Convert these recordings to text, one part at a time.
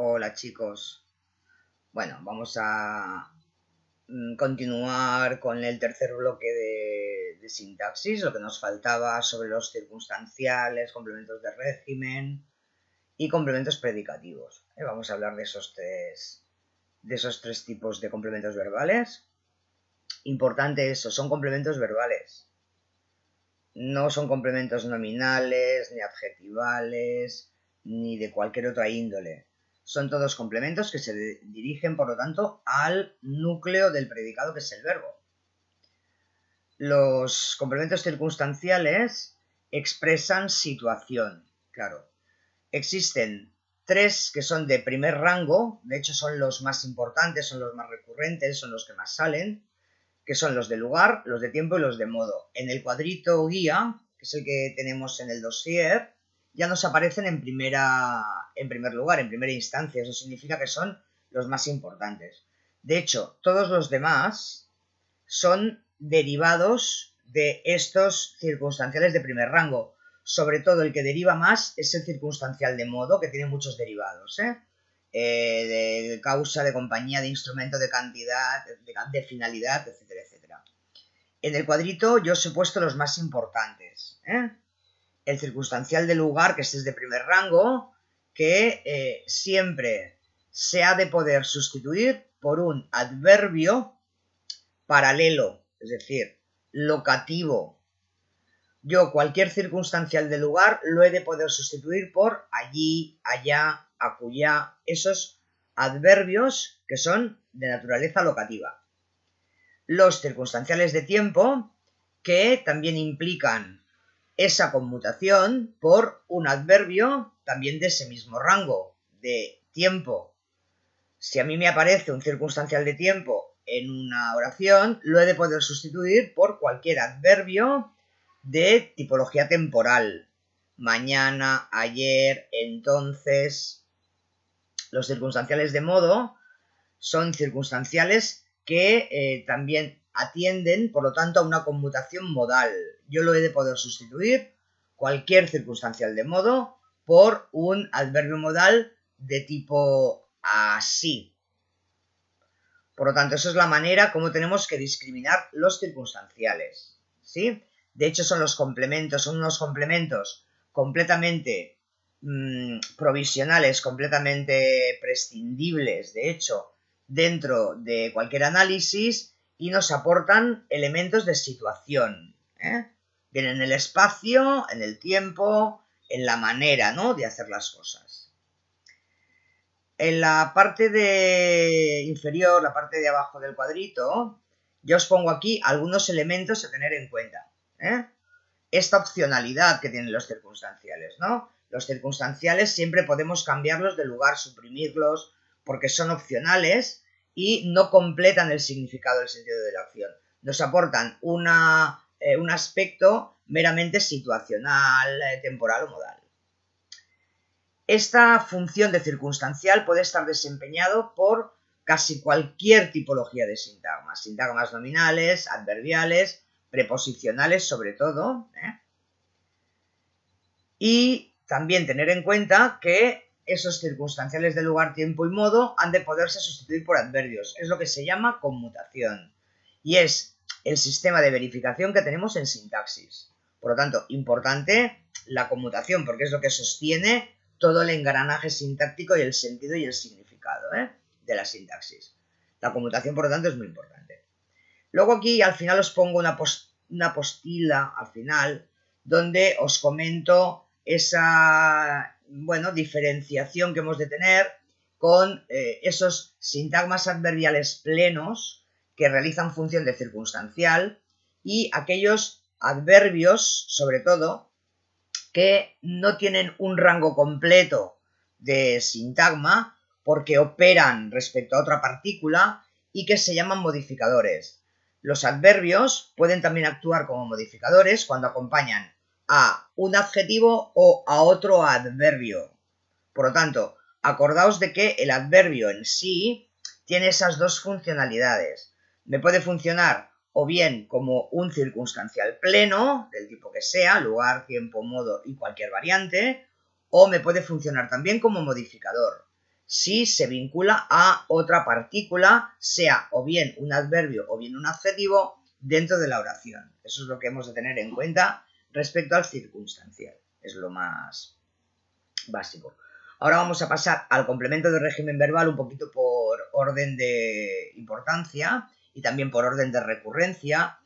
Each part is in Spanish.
Hola chicos. Bueno, vamos a continuar con el tercer bloque de sintaxis, lo que nos faltaba sobre los circunstanciales, complementos de régimen y complementos predicativos. Vamos a hablar de esos tres tipos de complementos verbales. Importante eso, son complementos verbales. No son complementos nominales, ni adjetivales, ni de cualquier otra índole. Son todos complementos que se dirigen, por lo tanto, al núcleo del predicado, que es el verbo. Los complementos circunstanciales expresan situación, claro. Existen tres que son de primer rango, de hecho son los más importantes, son los más recurrentes, son los que más salen, que son los de lugar, los de tiempo y los de modo. En el cuadrito guía, que es el que tenemos en el dossier, ya nos aparecen en primer lugar, en primera instancia. Eso significa que son los más importantes. De hecho, todos los demás son derivados de estos circunstanciales de primer rango. Sobre todo el que deriva más es el circunstancial de modo, que tiene muchos derivados, de causa, de compañía, de instrumento, de cantidad, de finalidad, etcétera, etcétera. En el cuadrito yo os he puesto los más importantes. El circunstancial de lugar, que este es de primer rango, que siempre se ha de poder sustituir por un adverbio paralelo, es decir, locativo. Yo cualquier circunstancial de lugar lo he de poder sustituir por allí, allá, acullá, esos adverbios que son de naturaleza locativa. Los circunstanciales de tiempo, que también implican esa conmutación por un adverbio también de ese mismo rango, de tiempo. Si a mí me aparece un circunstancial de tiempo en una oración, lo he de poder sustituir por cualquier adverbio de tipología temporal. Mañana, ayer, entonces. Los circunstanciales de modo son circunstanciales que también atienden, por lo tanto, a una conmutación modal. Yo lo he de poder sustituir, cualquier circunstancial de modo, por un adverbio modal de tipo así. Por lo tanto, eso es la manera como tenemos que discriminar los circunstanciales, ¿sí? De hecho, son unos complementos completamente provisionales, completamente prescindibles, de hecho, dentro de cualquier análisis, y nos aportan elementos de situación. Vienen en el espacio, en el tiempo, en la manera, ¿no?, de hacer las cosas. En la parte inferior, la parte de abajo del cuadrito, yo os pongo aquí algunos elementos a tener en cuenta. Esta opcionalidad que tienen los circunstanciales, ¿no? Los circunstanciales siempre podemos cambiarlos de lugar, suprimirlos, porque son opcionales y no completan el significado, el sentido de la acción. Nos aportan un aspecto meramente situacional, temporal o modal. Esta función de circunstancial puede estar desempeñado por casi cualquier tipología de sintagmas. Sintagmas nominales, adverbiales, preposicionales sobre todo. Y también tener en cuenta que esos circunstanciales de lugar, tiempo y modo han de poderse sustituir por adverbios. Es lo que se llama conmutación. Y es el sistema de verificación que tenemos en sintaxis. Por lo tanto, importante la conmutación, porque es lo que sostiene todo el engranaje sintáctico y el sentido y el significado de la sintaxis. La conmutación, por lo tanto, es muy importante. Luego aquí al final os pongo una postila al final donde os comento esa diferenciación que hemos de tener con esos sintagmas adverbiales plenos que realizan función de circunstancial y aquellos adverbios, sobre todo, que no tienen un rango completo de sintagma porque operan respecto a otra partícula y que se llaman modificadores. Los adverbios pueden también actuar como modificadores cuando acompañan a un adjetivo o a otro adverbio. Por lo tanto, acordaos de que el adverbio en sí tiene esas dos funcionalidades. Me puede funcionar o bien como un circunstancial pleno, del tipo que sea, lugar, tiempo, modo y cualquier variante, o me puede funcionar también como modificador. si se vincula a otra partícula, sea o bien un adverbio o bien un adjetivo dentro de la oración. Eso es lo que hemos de tener en cuenta respecto al circunstancial. Es lo más básico. Ahora vamos a pasar al complemento de régimen verbal un poquito por orden de importancia y también por orden de recurrencia.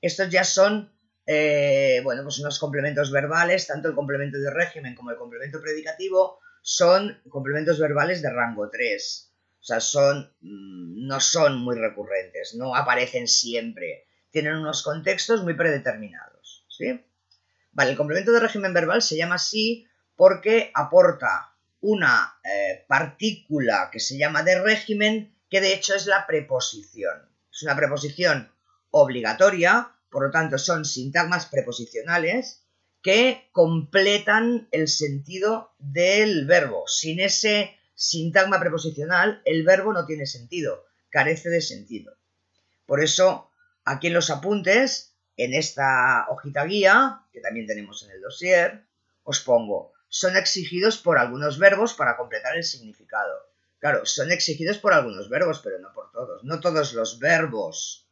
Estos ya son bueno, pues unos complementos verbales, tanto el complemento de régimen como el complemento predicativo son complementos verbales de rango 3. O sea, no son muy recurrentes, no aparecen siempre. Tienen unos contextos muy predeterminados, ¿sí? Vale, el complemento de régimen verbal se llama así porque aporta una partícula que se llama de régimen, que de hecho es la preposición. Es una preposición obligatoria, por lo tanto son sintagmas preposicionales que completan el sentido del verbo. Sin ese sintagma preposicional, el verbo no tiene sentido, carece de sentido. Por eso, aquí en los apuntes, en esta hojita guía, que también tenemos en el dossier, os pongo, son exigidos por algunos verbos para completar el significado. Claro, son exigidos por algunos verbos, pero no por todos. No todos los verbos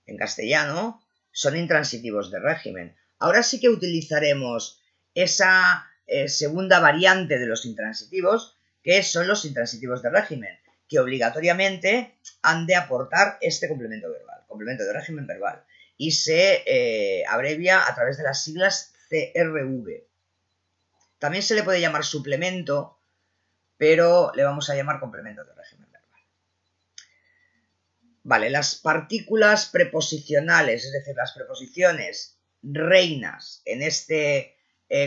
en castellano son intransitivos de régimen. Ahora sí que utilizaremos esa segunda variante de los intransitivos, que son los intransitivos de régimen, que obligatoriamente han de aportar este complemento verbal, complemento de régimen verbal, y se abrevia a través de las siglas CRV. También se le puede llamar suplemento, pero le vamos a llamar complemento de régimen verbal. Vale, las partículas preposicionales, es decir, las preposiciones reinas en este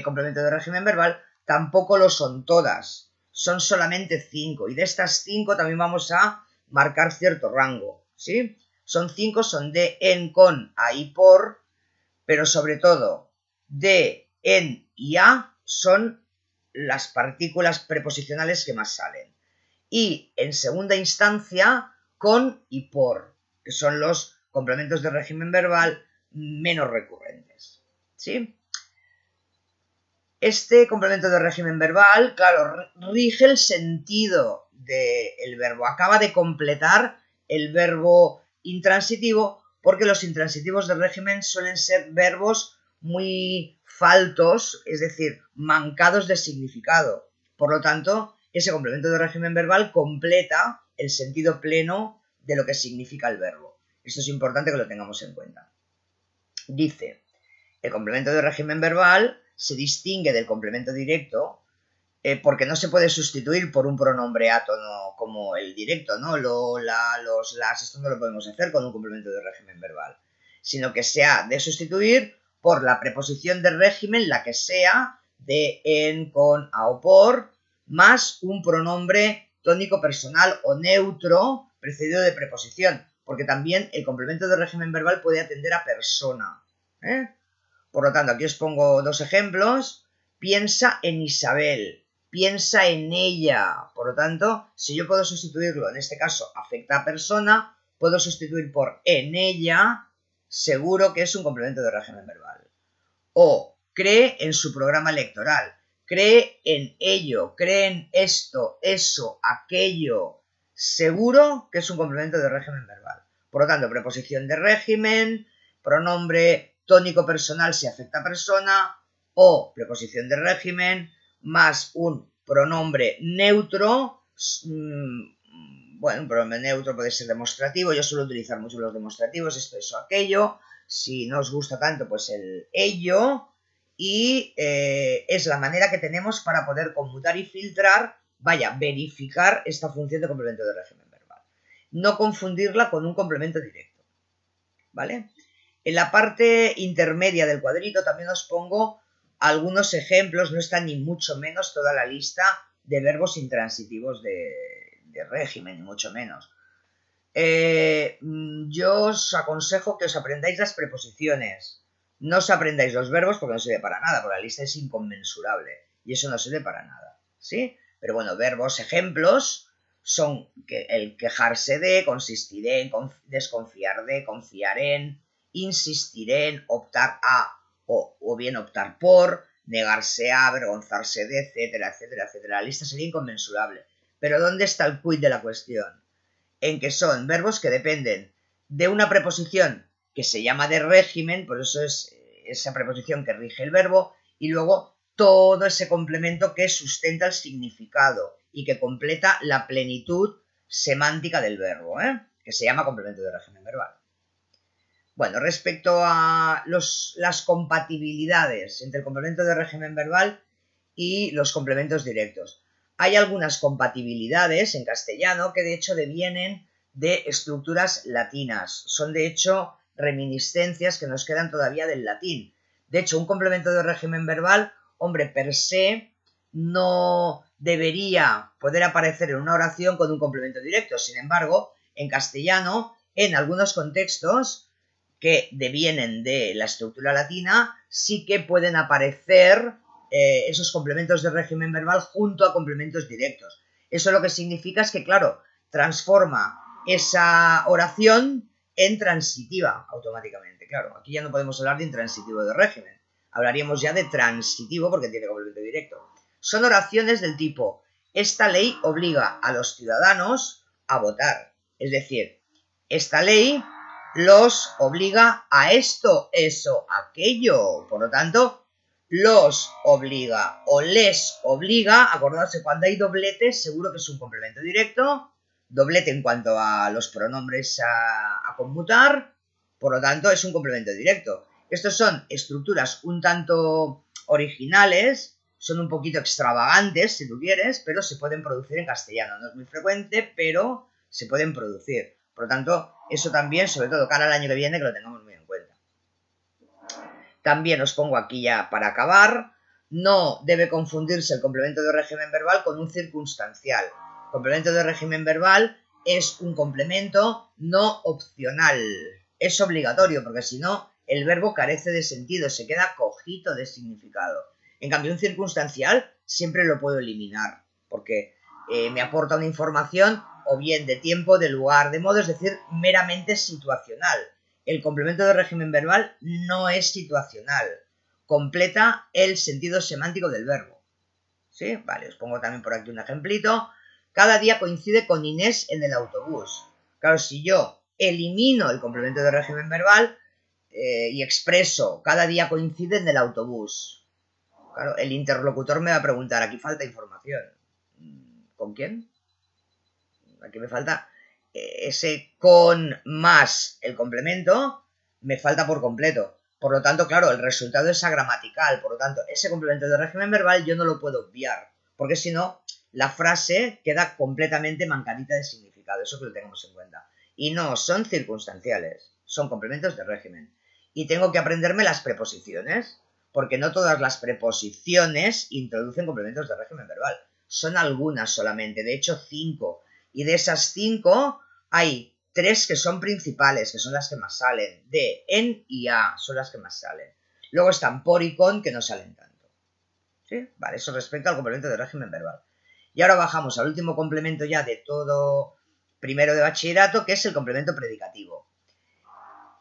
complemento de régimen verbal, tampoco lo son todas. Son solamente 5 y de estas 5 también vamos a marcar cierto rango, ¿sí? Son 5, son de, en, con, a y por, pero sobre todo de, en y a son las partículas preposicionales que más salen. Y en segunda instancia, con y por, que son los complementos de régimen verbal menos recurrentes, ¿sí? Este complemento de régimen verbal, claro, rige el sentido del verbo, acaba de completar el verbo intransitivo, porque los intransitivos de régimen suelen ser verbos muy faltos, es decir, mancados de significado. Por lo tanto, ese complemento de régimen verbal completa el sentido pleno de lo que significa el verbo. Esto es importante que lo tengamos en cuenta. Dice, el complemento de régimen verbal se distingue del complemento directo porque no se puede sustituir por un pronombre átono como el directo, ¿no? Las, esto no lo podemos hacer con un complemento de régimen verbal, sino que se ha de sustituir por la preposición de régimen, la que sea, de, en, con, a o por, más un pronombre tónico personal o neutro precedido de preposición, porque también el complemento de régimen verbal puede atender a persona, ¿eh? Por lo tanto, aquí os pongo dos ejemplos. Piensa en Isabel, piensa en ella. Por lo tanto, si yo puedo sustituirlo, en este caso afecta a persona, puedo sustituir por en ella, seguro que es un complemento de régimen verbal. O cree en su programa electoral, cree en ello, cree en esto, eso, aquello, seguro que es un complemento de régimen verbal. Por lo tanto, preposición de régimen, pronombre tónico personal si afecta a persona, o preposición de régimen, más un pronombre neutro. Bueno, un pronombre neutro puede ser demostrativo, yo suelo utilizar mucho los demostrativos, esto, eso, aquello. Si no os gusta tanto, pues el ello, y es la manera que tenemos para poder conmutar y filtrar, verificar esta función de complemento de régimen verbal. No confundirla con un complemento directo, ¿vale? En la parte intermedia del cuadrito también os pongo algunos ejemplos, no está ni mucho menos toda la lista de verbos intransitivos de régimen, ni mucho menos. Yo os aconsejo que os aprendáis las preposiciones, no os aprendáis los verbos porque no sirve para nada, porque la lista es inconmensurable y eso no sirve para nada, ¿sí? Pero bueno, verbos, ejemplos, son el quejarse de, consistir en, desconfiar de, confiar en, insistir en, optar a o bien optar por, negarse a, avergonzarse de, etcétera, etcétera, etcétera. La lista sería inconmensurable. Pero ¿dónde está el quid de la cuestión? En que son verbos que dependen de una preposición que se llama de régimen, por eso es esa preposición que rige el verbo, y luego todo ese complemento que sustenta el significado y que completa la plenitud semántica del verbo, que se llama complemento de régimen verbal. Bueno, respecto a las compatibilidades entre el complemento de régimen verbal y los complementos directos. Hay algunas compatibilidades en castellano que de hecho devienen de estructuras latinas. Son de hecho reminiscencias que nos quedan todavía del latín. De hecho, un complemento de régimen verbal, hombre, per se, no debería poder aparecer en una oración con un complemento directo. Sin embargo, en castellano, en algunos contextos que devienen de la estructura latina, sí que pueden aparecer esos complementos de régimen verbal junto a complementos directos. Eso lo que significa es que, claro, transforma esa oración en transitiva automáticamente. Claro, aquí ya no podemos hablar de intransitivo de régimen. Hablaríamos ya de transitivo porque tiene complemento directo. Son oraciones del tipo: esta ley obliga a los ciudadanos a votar. Es decir, esta ley los obliga a esto, eso, aquello. Por lo tanto, los obliga o les obliga. Acordarse, cuando hay dobletes, seguro que es un complemento directo. Doblete en cuanto a los pronombres a conmutar. Por lo tanto, es un complemento directo. Estos son estructuras un tanto originales, son un poquito extravagantes, si tú quieres, pero se pueden producir en castellano. No es muy frecuente, pero se pueden producir. Por lo tanto, eso también, sobre todo cara al año que viene, que lo tengamos muy en cuenta. También os pongo aquí ya para acabar, no debe confundirse el complemento de régimen verbal con un circunstancial. El complemento de régimen verbal es un complemento no opcional. Es obligatorio, porque si no, el verbo carece de sentido, se queda cojito de significado. En cambio, un circunstancial siempre lo puedo eliminar, porque me aporta una información o bien de tiempo, de lugar, de modo, es decir, meramente situacional. El complemento de régimen verbal no es situacional, completa el sentido semántico del verbo. ¿Sí? Vale, os pongo también por aquí un ejemplito. Cada día coincide con Inés en el autobús. Claro, si yo elimino el complemento de régimen verbal y expreso cada día coincide en el autobús, claro, el interlocutor me va a preguntar, aquí falta información. ¿Con quién? Aquí me falta ese con más el complemento, me falta por completo. Por lo tanto, claro, el resultado es agramatical. Por lo tanto, ese complemento de régimen verbal yo no lo puedo obviar, porque si no, la frase queda completamente mancadita de significado. Eso que lo tengamos en cuenta. Y no son circunstanciales, son complementos de régimen. Y tengo que aprenderme las preposiciones, porque no todas las preposiciones introducen complementos de régimen verbal. Son algunas solamente, de hecho 5. Y de esas 5 hay 3 que son principales, que son las que más salen. De, en y a son las que más salen. Luego están por y con, que no salen tanto. ¿Sí? Vale, eso respecto al complemento de régimen verbal. Y ahora bajamos al último complemento ya de todo primero de bachillerato, que es el complemento predicativo.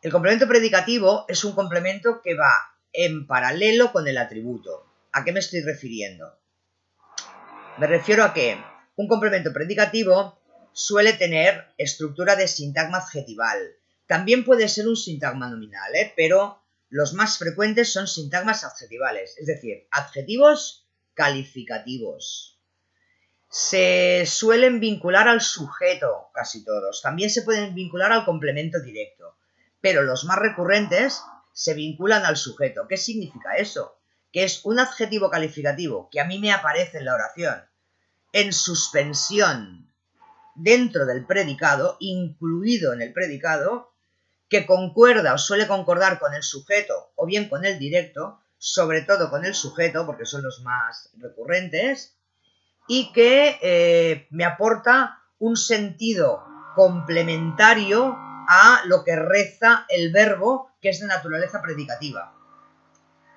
El complemento predicativo es un complemento que va en paralelo con el atributo. ¿A qué me estoy refiriendo? Me refiero a que un complemento predicativo suele tener estructura de sintagma adjetival. También puede ser un sintagma nominal, pero los más frecuentes son sintagmas adjetivales, es decir, adjetivos calificativos. Se suelen vincular al sujeto, casi todos. También se pueden vincular al complemento directo, pero los más recurrentes se vinculan al sujeto. ¿Qué significa eso? Que es un adjetivo calificativo que a mí me aparece en la oración en suspensión dentro del predicado, incluido en el predicado, que concuerda o suele concordar con el sujeto o bien con el directo, sobre todo con el sujeto, porque son los más recurrentes, y que me aporta un sentido complementario a lo que reza el verbo, que es de naturaleza predicativa.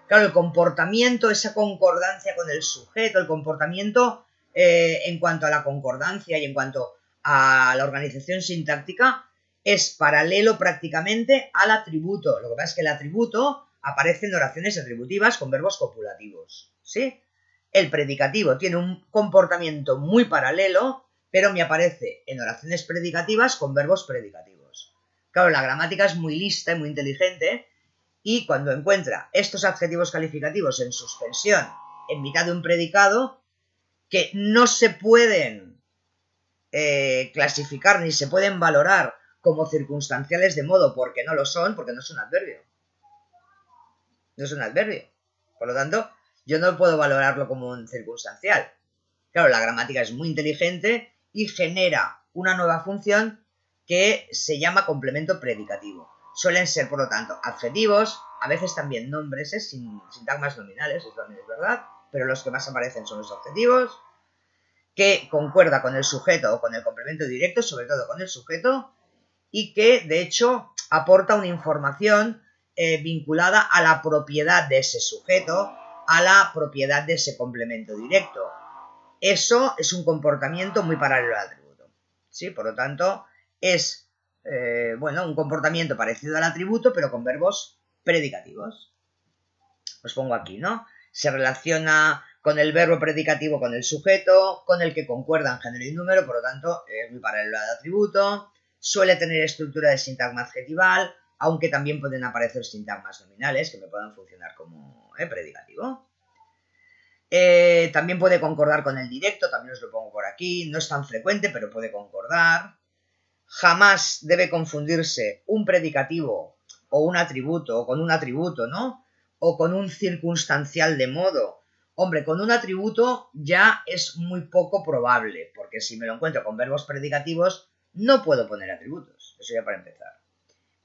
Claro, el comportamiento, esa concordancia con el sujeto, el comportamiento en cuanto a la concordancia y en cuanto a la organización sintáctica es paralelo prácticamente al atributo. Lo que pasa es que el atributo aparece en oraciones atributivas con verbos copulativos, ¿sí? El predicativo tiene un comportamiento muy paralelo pero me aparece en oraciones predicativas con verbos predicativos. Claro, la gramática es muy lista y muy inteligente y cuando encuentra estos adjetivos calificativos en suspensión en mitad de un predicado que no se pueden clasificar ni se pueden valorar como circunstanciales de modo porque no lo son, porque no es un adverbio. No es un adverbio. Por lo tanto, yo no puedo valorarlo como un circunstancial. Claro, la gramática es muy inteligente y genera una nueva función que se llama complemento predicativo. Suelen ser, por lo tanto, adjetivos, a veces también nombres, sin sintagmas nominales, eso también es verdad, pero los que más aparecen son los adjetivos, que concuerda con el sujeto o con el complemento directo, sobre todo con el sujeto, y que, de hecho, aporta una información vinculada a la propiedad de ese sujeto, a la propiedad de ese complemento directo. Eso es un comportamiento muy paralelo al atributo, ¿sí? Por lo tanto, es un comportamiento parecido al atributo, pero con verbos predicativos. Os pongo aquí, ¿no? Se relaciona con el verbo predicativo con el sujeto, con el que concuerdan género y número, por lo tanto, es muy paralelo al atributo. Suele tener estructura de sintagma adjetival, aunque también pueden aparecer sintagmas nominales que me puedan funcionar como predicativo. También puede concordar con el directo, también os lo pongo por aquí, no es tan frecuente, pero puede concordar. Jamás debe confundirse un predicativo o un atributo, o con un atributo, ¿no? O con un circunstancial de modo. Hombre, con un atributo ya es muy poco probable, porque si me lo encuentro con verbos predicativos, no puedo poner atributos. Eso ya para empezar.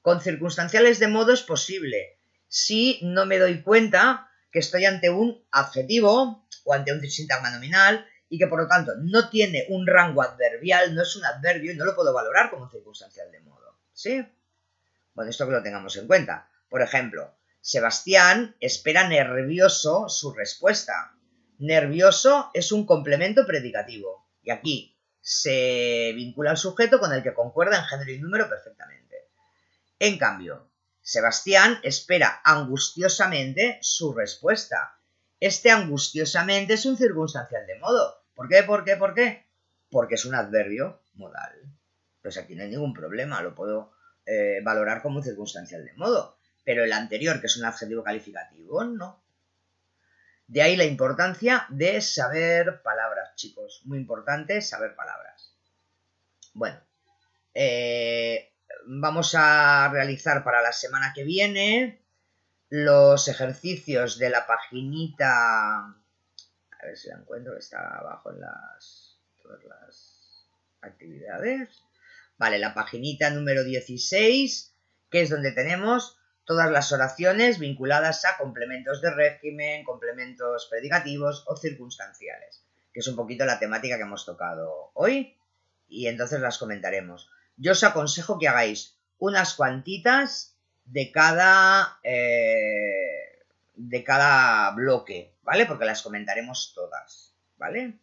Con circunstanciales de modo es posible, si no me doy cuenta que estoy ante un adjetivo o ante un sintagma nominal y que por lo tanto no tiene un rango adverbial, no es un adverbio y no lo puedo valorar como circunstancial de modo, ¿sí? Bueno, esto que lo tengamos en cuenta. Por ejemplo, Sebastián espera nervioso su respuesta. Nervioso es un complemento predicativo y aquí se vincula al sujeto con el que concuerda en género y número perfectamente. En cambio, Sebastián espera angustiosamente su respuesta. Este angustiosamente es un circunstancial de modo. ¿Por qué? ¿Por qué? ¿Por qué? Porque es un adverbio modal. Pues aquí no hay ningún problema, lo puedo valorar como un circunstancial de modo. Pero el anterior, que es un adjetivo calificativo, no. De ahí la importancia de saber palabras, chicos. Muy importante saber palabras. Bueno, vamos a realizar para la semana que viene los ejercicios de la paginita, a ver si la encuentro, que está abajo en todas las actividades. Vale, la paginita número 16, que es donde tenemos todas las oraciones vinculadas a complementos de régimen, complementos predicativos o circunstanciales, que es un poquito la temática que hemos tocado hoy, y entonces las comentaremos. Yo os aconsejo que hagáis unas cuantitas de cada bloque, ¿vale? Porque las comentaremos todas, ¿vale?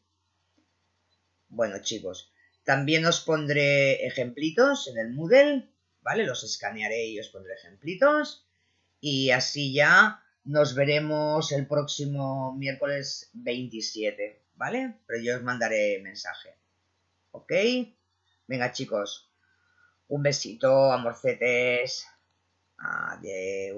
Bueno, chicos, también os pondré ejemplitos en el Moodle, ¿vale? Los escanearé y os pondré ejemplitos. Y así ya nos veremos el próximo miércoles 27, ¿vale? Pero yo os mandaré mensaje, ¿ok? Venga, chicos, un besito, amorcetes. Adiós.